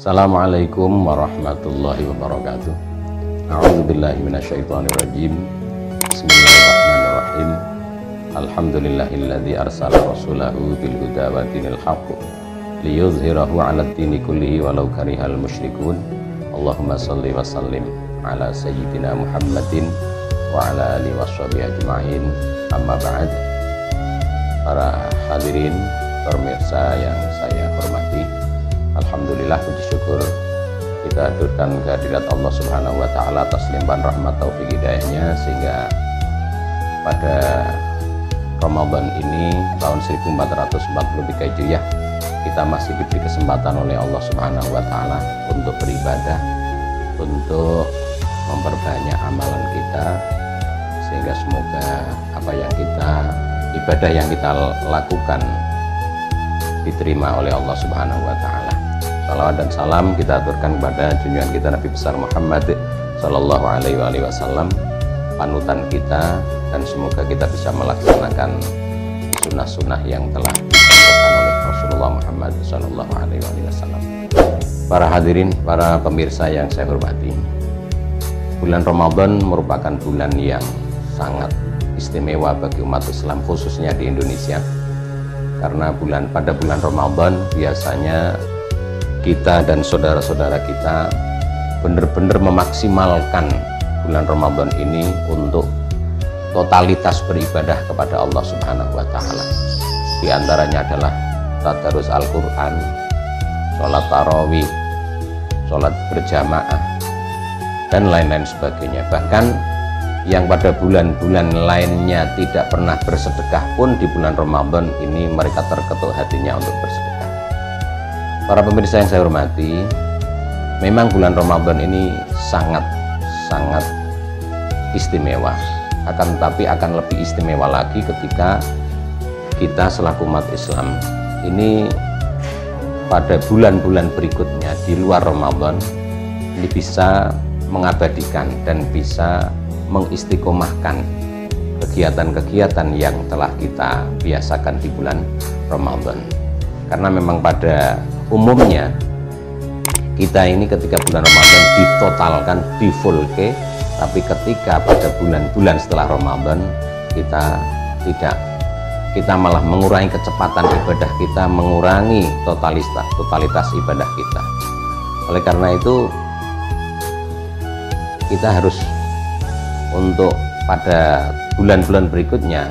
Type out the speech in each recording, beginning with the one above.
Assalamualaikum warahmatullahi wabarakatuh. A'udzubillahi minasyaitonirrajim. Bismillahirrahmanirrahim. Alhamdulillahilladzi arsala rasulahu bil huda wa dinil haqq liyuzhirahu 'alad dini kullihi walau karihal musyrikun. Allahumma shalli wa sallim ala sayyidina Muhammadin wa ala alihi washabihi ajma'in. Amma ba'd. Para hadirin pemirsa yang saya hormati, alhamdulillah, puji syukur kita haturkan kehadirat Allah Subhanahu wa taala atas limpahan rahmat taufik hidayahnya, sehingga pada Ramadan ini tahun 1443 Hijriah kita masih diberi kesempatan oleh Allah Subhanahu wa taala untuk beribadah, untuk memperbanyak amalan kita, sehingga semoga ibadah yang kita lakukan diterima oleh Allah Subhanahu wa taala. Salawat dan salam kita aturkan kepada junjungan kita Nabi besar Muhammad sallallahu alaihi wasallam, panutan kita, dan semoga kita bisa melaksanakan sunnah-sunnah yang telah disampaikan oleh Rasulullah Muhammad sallallahu alaihi wasallam. Para hadirin, para pemirsa yang saya hormati, bulan Ramadan merupakan bulan yang sangat istimewa bagi umat Islam, khususnya di Indonesia, karena pada bulan Ramadan biasanya kita dan saudara-saudara kita benar-benar memaksimalkan bulan Ramadan ini untuk totalitas beribadah kepada Allah Subhanahu wa taala. Di antaranya adalah tadarus Al-Qur'an, sholat tarawih, sholat berjamaah, dan lain-lain sebagainya. Bahkan yang pada bulan-bulan lainnya tidak pernah bersedekah pun, di bulan Ramadan ini mereka terketuk hatinya untuk bersedekah. Para pemirsa yang saya hormati, memang bulan Ramadan ini sangat istimewa. Akan tetapi akan lebih istimewa lagi ketika kita selaku umat Islam ini pada bulan-bulan berikutnya di luar Ramadan ini bisa mengabadikan dan bisa mengistiqomahkan kegiatan-kegiatan yang telah kita biasakan di bulan Ramadan. Karena memang pada umumnya kita ini ketika bulan Ramadan ditotalkan, di full ke, tapi ketika pada bulan-bulan setelah Ramadan kita malah mengurangi kecepatan ibadah kita, mengurangi totalitas ibadah kita. Oleh karena itu kita harus untuk pada bulan-bulan berikutnya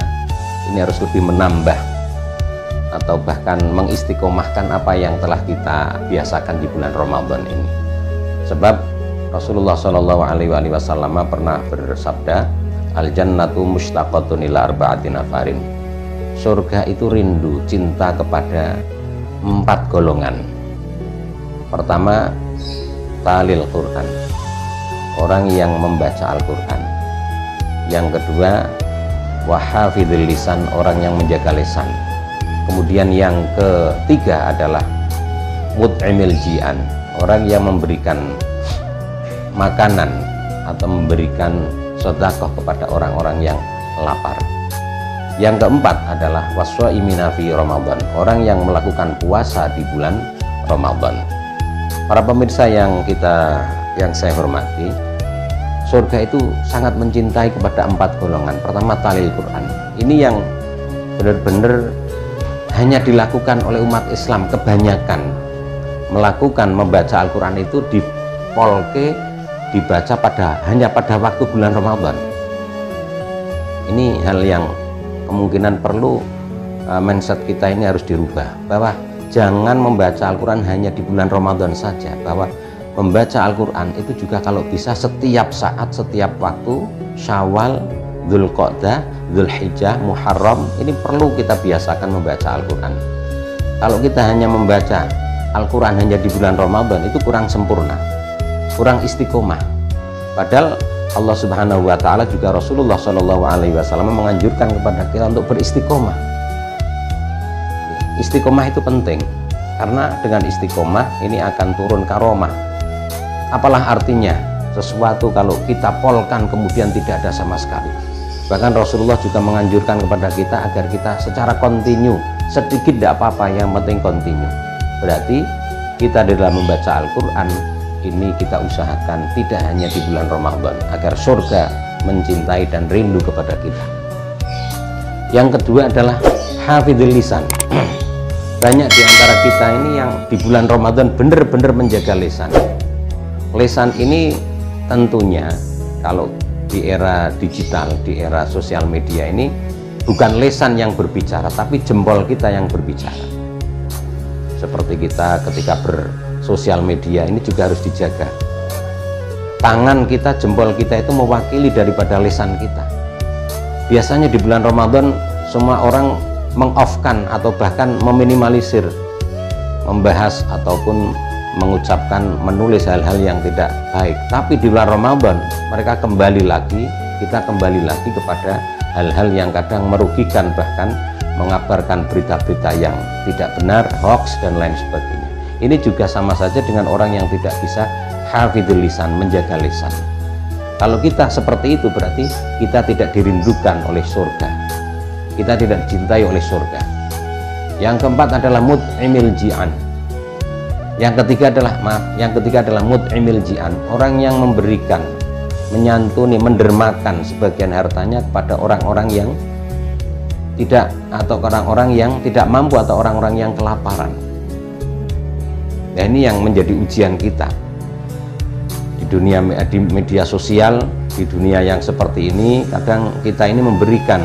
ini harus lebih menambah atau bahkan mengistiqomahkan apa yang telah kita biasakan di bulan Ramadan ini. Sebab Rasulullah Shallallahu alaihi wasallam pernah bersabda, al jannatu mushtaqatun ila arba'ati nafarin. Surga itu rindu, cinta kepada 4 golongan. Pertama, talil Quran, orang yang membaca Al-Quran. Yang kedua, wahafidhil lisan, orang yang menjaga lisan. Kemudian yang ketiga adalah mut'imil ji'an, orang yang memberikan makanan atau memberikan sedekah kepada orang-orang yang lapar. Yang keempat adalah waswaimina fi Ramadan, orang yang melakukan puasa di bulan Ramadan. Para pemirsa yang saya hormati, surga itu sangat mencintai kepada 4 golongan. Pertama, talil Quran. Ini yang benar-benar hanya dilakukan oleh umat Islam. Kebanyakan membaca Al-Quran itu dibaca hanya pada waktu bulan Ramadan. Ini hal yang kemungkinan perlu mindset kita ini harus dirubah, bahwa jangan membaca Al-Quran hanya di bulan Ramadan saja, bahwa membaca Al-Quran itu juga kalau bisa setiap saat, setiap waktu. Syawal, Dzulqa'dah, Dzulhijjah, Muharram, ini perlu kita biasakan membaca Al-Quran. Kalau kita hanya membaca Al-Quran hanya di bulan Ramadan, itu kurang sempurna, kurang istiqomah. Padahal Allah Subhanahu wa taala juga Rasulullah Shallallahu alaihi wasallam menganjurkan kepada kita untuk beristiqomah. Istiqomah itu penting, karena dengan istiqomah ini akan turun karomah. Apalah artinya sesuatu kalau kita polkan kemudian tidak ada sama sekali. Bahkan Rasulullah juga menganjurkan kepada kita agar kita secara kontinu, sedikit tidak apa-apa, yang penting kontinu. Berarti kita dalam membaca Al-Quran ini kita usahakan tidak hanya di bulan Ramadan, agar surga mencintai dan rindu kepada kita. Yang kedua adalah hafidhul lisan. Banyak di antara kita ini yang di bulan Ramadan benar-benar menjaga lisan. Lisan ini tentunya kalau di era digital, di era sosial media ini bukan lisan yang berbicara, tapi jempol kita yang berbicara. Seperti kita ketika bersosial media ini juga harus dijaga. Tangan kita, jempol kita itu mewakili daripada lisan kita. Biasanya di bulan Ramadan semua orang meng-off-kan atau bahkan meminimalisir membahas ataupun mengucapkan, menulis hal-hal yang tidak baik. Tapi di bulan Ramadan mereka kembali lagi, kita kembali lagi kepada hal-hal yang kadang merugikan, bahkan mengabarkan berita-berita yang tidak benar, hoax dan lain sebagainya. Ini juga sama saja dengan orang yang tidak bisa hafidhul lisan, menjaga lisan. Kalau kita seperti itu berarti kita tidak dirindukan oleh surga, kita tidak dicintai oleh surga. Yang keempat adalah mut'imil ji'an. Yang ketiga adalah mut'imil ji'an, orang yang memberikan, menyantuni, mendermakan sebagian hartanya kepada orang-orang yang tidak, atau orang-orang yang tidak mampu, atau orang-orang yang kelaparan. Nah, ini yang menjadi ujian kita di dunia, di media sosial, di dunia yang seperti ini. Kadang kita ini memberikan,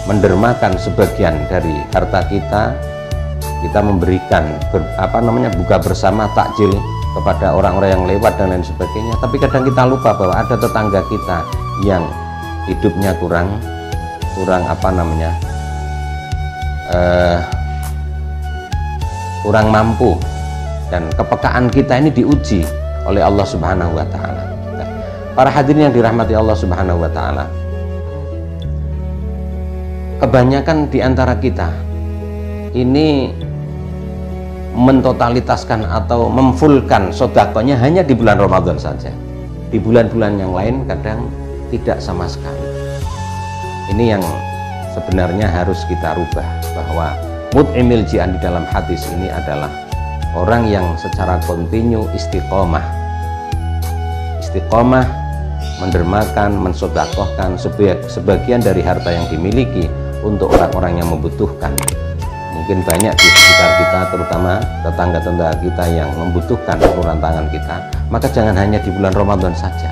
mendermakan sebagian dari harta kita, kita memberikan buka bersama, takjil kepada orang-orang yang lewat dan lain sebagainya. Tapi kadang kita lupa bahwa ada tetangga kita yang hidupnya kurang kurang mampu, dan kepekaan kita ini diuji oleh Allah Subhanahu wa Ta'ala. Para hadirin yang dirahmati Allah Subhanahu wa Ta'ala, kebanyakan di antara kita ini mentotalitaskan atau memfullkan sedekahnya hanya di bulan Ramadan saja. Di bulan-bulan yang lain kadang tidak sama sekali. Ini yang sebenarnya harus kita rubah, bahwa mut'imil ji'an di dalam hadis ini adalah orang yang secara kontinu istiqomah, mendermakan, mensedekahkan sebagian dari harta yang dimiliki untuk orang-orang yang membutuhkan. Mungkin banyak di sekitar kita, terutama tetangga-tetangga kita yang membutuhkan uluran tangan kita. Maka jangan hanya di bulan Ramadan saja.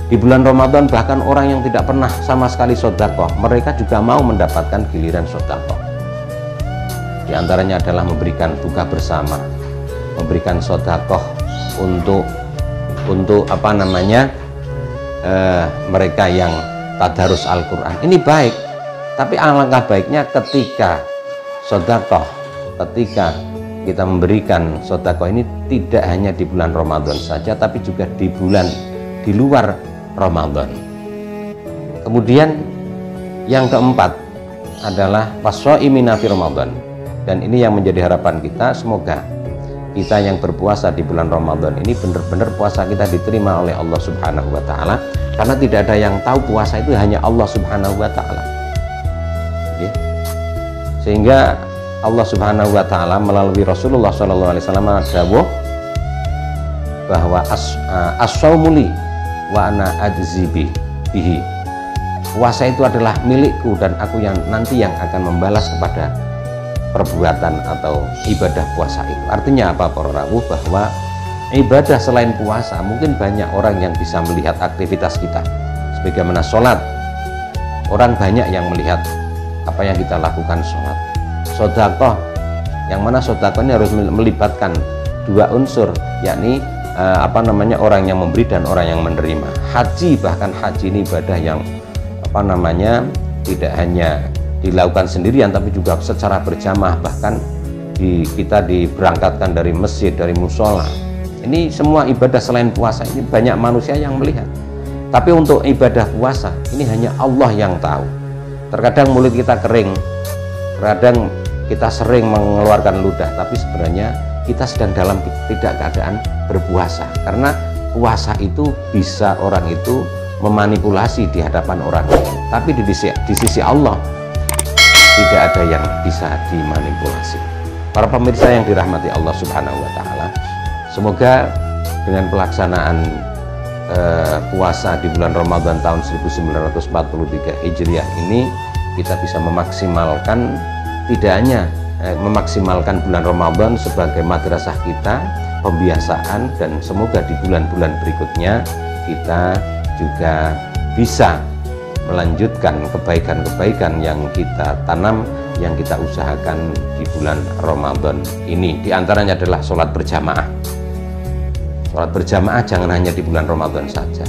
Di bulan Ramadan bahkan orang yang tidak pernah sama sekali sedekah, mereka juga mau mendapatkan giliran sedekah. Di antaranya adalah memberikan buka bersama, memberikan sedekah untuk mereka yang tadarus Al-Quran. Ini baik, tapi alangkah baiknya ketika sedekah, ketika kita memberikan sedekah ini tidak hanya di bulan Ramadan saja, tapi juga di luar Ramadan. Kemudian yang keempat adalah washaimina fi Ramadan, dan ini yang menjadi harapan kita. Semoga kita yang berpuasa di bulan Ramadan ini benar-benar puasa kita diterima oleh Allah Subhanahu wa Ta'ala, karena tidak ada yang tahu puasa itu hanya Allah Subhanahu wa Ta'ala. Sehingga Allah Subhanahu wa Ta'ala melalui Rasulullah SAW dawuh bahwa as-shaumuli wa ana ajzi bihi. Puasa itu adalah milikku dan aku yang nanti yang akan membalas kepada perbuatan atau ibadah puasa itu. Artinya apa para rawuh? Bahwa ibadah selain puasa, mungkin banyak orang yang bisa melihat aktivitas kita, sebagaimana sholat. Orang banyak yang melihat apa yang kita lakukan sholat. Sedekah, yang mana sedekah ini harus melibatkan dua unsur, yakni orang yang memberi dan orang yang menerima. Haji, bahkan haji ini ibadah yang tidak hanya dilakukan sendirian, tapi juga secara berjamaah. Bahkan kita diberangkatkan dari masjid, dari musola. Ini semua ibadah selain puasa, ini banyak manusia yang melihat. Tapi untuk ibadah puasa ini hanya Allah yang tahu. Terkadang mulut kita kering, terkadang kita sering mengeluarkan ludah, tapi sebenarnya kita sedang dalam tidak keadaan berpuasa. Karena puasa itu bisa orang itu memanipulasi di hadapan orang lain, tapi di sisi Allah tidak ada yang bisa dimanipulasi. Para pemirsa yang dirahmati Allah Subhanahu wa taala, semoga dengan pelaksanaan puasa di bulan Ramadan tahun 1943 Hijriah ini kita bisa memaksimalkan, tidak hanya memaksimalkan bulan Ramadan sebagai madrasah kita, pembiasaan, dan semoga di bulan-bulan berikutnya kita juga bisa melanjutkan kebaikan-kebaikan yang kita tanam, yang kita usahakan di bulan Ramadan ini. Di antaranya adalah sholat berjamaah. Sholat berjamaah jangan hanya di bulan Ramadan saja,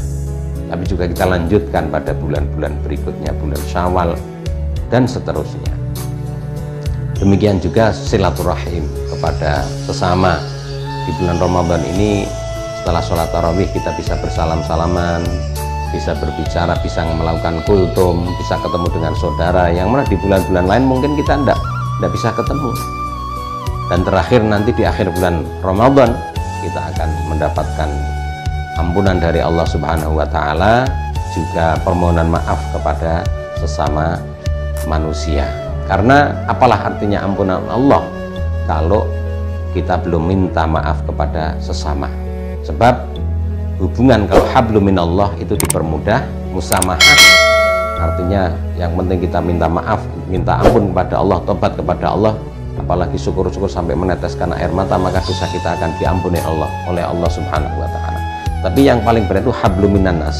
tapi juga kita lanjutkan pada bulan-bulan berikutnya, bulan Syawal dan seterusnya. Demikian juga silaturahim kepada sesama. Di bulan Ramadan ini setelah sholat tarawih kita bisa bersalam-salaman, bisa berbicara, bisa melakukan kultum, bisa ketemu dengan saudara, yang mana di bulan-bulan lain mungkin kita tidak bisa ketemu. Dan terakhir nanti di akhir bulan Ramadan kita akan mendapatkan ampunan dari Allah Subhanahu wa taala, juga permohonan maaf kepada sesama manusia. Karena apalah artinya ampunan Allah kalau kita belum minta maaf kepada sesama. Sebab hubungan kalau hablum minallah itu dipermudah, musamahah artinya yang penting kita minta maaf, minta ampun kepada Allah, tobat kepada Allah, apalagi syukur-syukur sampai meneteskan air mata, maka dosa kita akan diampuni oleh Allah Subhanahu wa taala. Tapi yang paling berat itu hablum minannas.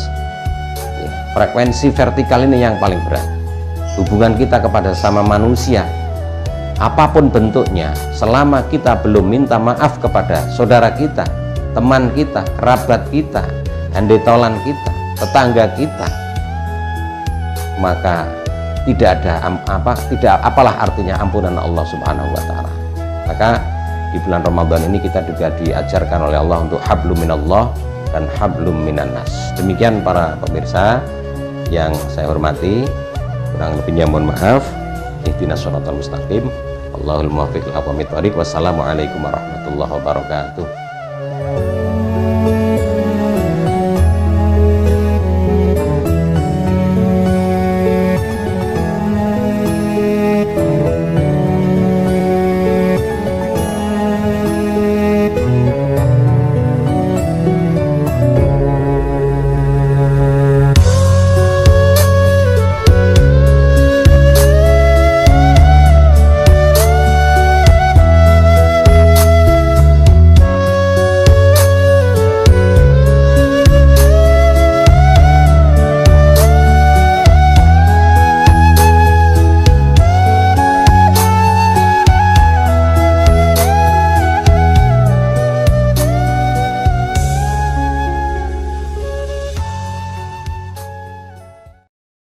Frekuensi vertikal ini yang paling berat. Hubungan kita kepada sama manusia, apapun bentuknya, selama kita belum minta maaf kepada saudara kita, teman kita, kerabat kita, handetolan kita, tetangga kita, maka tidak ada apalah artinya ampunan Allah Subhanahu wa taala. Maka di bulan Ramadan ini kita juga diajarkan oleh Allah untuk hablum minallah dan hablum minannas. Demikian para pemirsa yang saya hormati, kurang lebihnya mohon maaf. Ihdinas shiratal mustaqim. Allahul muwaffiq ila aqwamit thoriq. Wassalamualaikum warahmatullahi wabarakatuh.